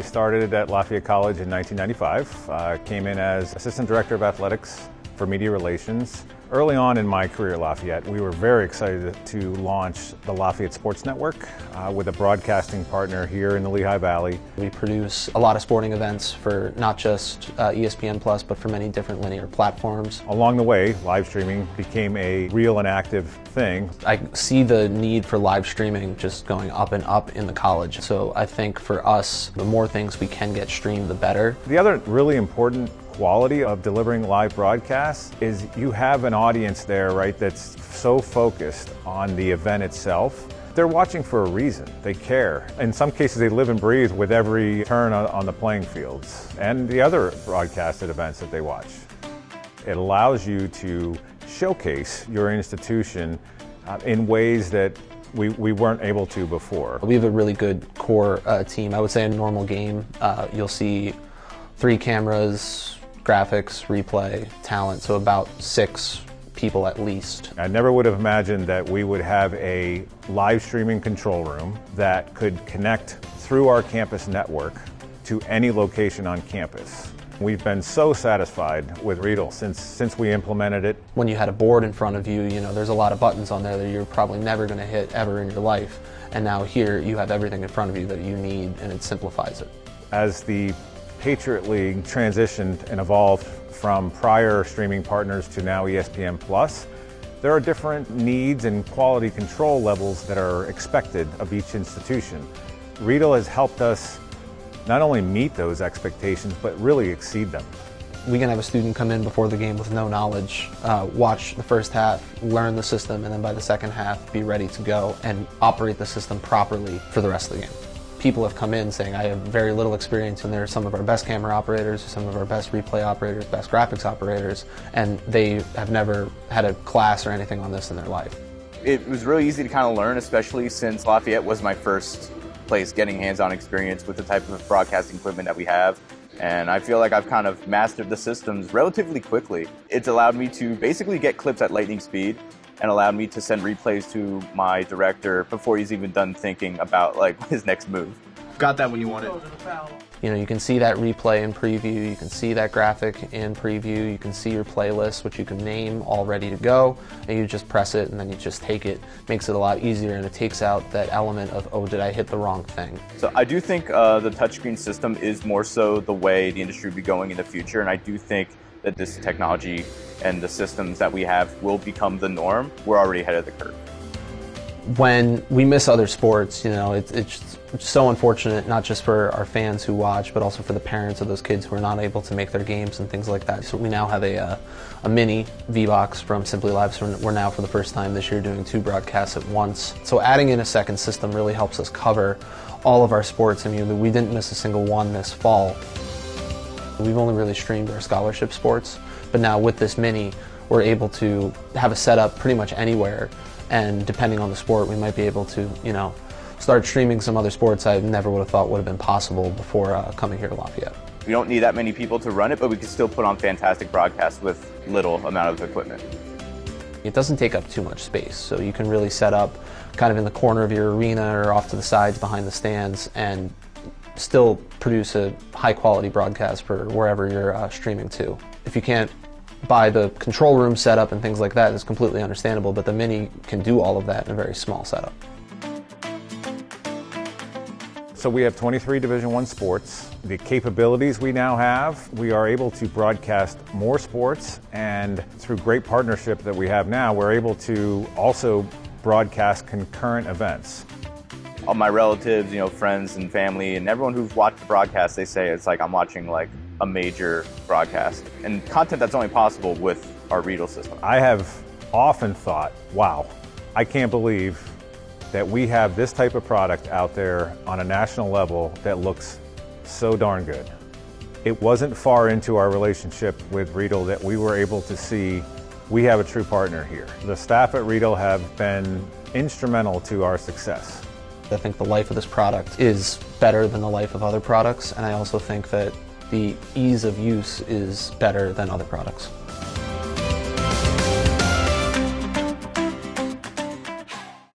I started at Lafayette College in 1995, came in as Assistant Director of Athletics for Media Relations. Early on in my career at Lafayette, we were very excited to launch the Lafayette Sports Network with a broadcasting partner here in the Lehigh Valley. We produce a lot of sporting events for not just ESPN Plus, but for many different linear platforms. Along the way, live streaming became a real and active thing. I see the need for live streaming just going up and up in the college. So I think for us, the more things we can get streamed, the better. The other really important quality of delivering live broadcasts is you have an audience there, right, that's so focused on the event itself. They're watching for a reason. They care. In some cases, they live and breathe with every turn on the playing fields and the other broadcasted events that they watch. It allows you to showcase your institution in ways that we weren't able to before. We have a really good core team. I would say in a normal game, you'll see 3 cameras, graphics, replay, talent, so about 6 people at least. I never would have imagined that we would have a live streaming control room that could connect through our campus network to any location on campus. We've been so satisfied with Riedel since we implemented it. When you had a board in front of you, there's a lot of buttons on there that you're probably never going to hit ever in your life. And now here you have everything in front of you that you need, and it simplifies it. As the Patriot League transitioned and evolved from prior streaming partners to now ESPN Plus, there are different needs and quality control levels that are expected of each institution. Riedel has helped us not only meet those expectations, but really exceed them. We can have a student come in before the game with no knowledge, watch the first half, learn the system, and then by the second half be ready to go and operate the system properly for the rest of the game. People have come in saying, I have very little experience, and they're some of our best camera operators, some of our best replay operators, best graphics operators, and they have never had a class or anything on this in their life. It was really easy to kind of learn, especially since Lafayette was my first place getting hands-on experience with the type of broadcasting equipment that we have. And I feel like I've kind of mastered the systems relatively quickly. It's allowed me to basically get clips at lightning speed and allowed me to send replays to my director before he's even done thinking about his next move. Got that when you want it. You can see that replay in preview, you can see that graphic in preview, you can see your playlist, which you can name all ready to go, and you just press it and then you just take it. Makes it a lot easier, and it takes out that element of, oh, did I hit the wrong thing? So I do think the touchscreen system is more so the way the industry will be going in the future, and I do think that this technology and the systems that we have will become the norm. We're already ahead of the curve. When we miss other sports, it's so unfortunate, not just for our fans who watch, but also for the parents of those kids who are not able to make their games and things like that. So we now have a mini V-Box from Simply Live, so we're now for the first time this year doing 2 broadcasts at once. So adding in a second system really helps us cover all of our sports. I mean, we didn't miss a single one this fall. We've only really streamed our scholarship sports, but now with this mini, we're able to have a setup pretty much anywhere, and depending on the sport, we might be able to, start streaming some other sports I never would have thought would have been possible before coming here to Lafayette. We don't need that many people to run it, but we can still put on fantastic broadcasts with little amount of equipment. It doesn't take up too much space, so you can really set up kind of in the corner of your arena or off to the sides behind the stands and still produce a high-quality broadcast for wherever you're streaming to. If you can't buy the control room setup and things like that, it's completely understandable, but the Mini can do all of that in a very small setup. So we have 23 Division I sports. The capabilities we now have, we are able to broadcast more sports, and through great partnership that we have now, we're able to also broadcast concurrent events. All my relatives, friends and family, and everyone who's watched the broadcast, they say it's like I'm watching a major broadcast, and content that's only possible with our Riedel system. I have often thought, wow, I can't believe that we have this type of product out there on a national level that looks so darn good. It wasn't far into our relationship with Riedel that we were able to see we have a true partner here. The staff at Riedel have been instrumental to our success. I think the life of this product is better than the life of other products, and I also think that the ease of use is better than other products.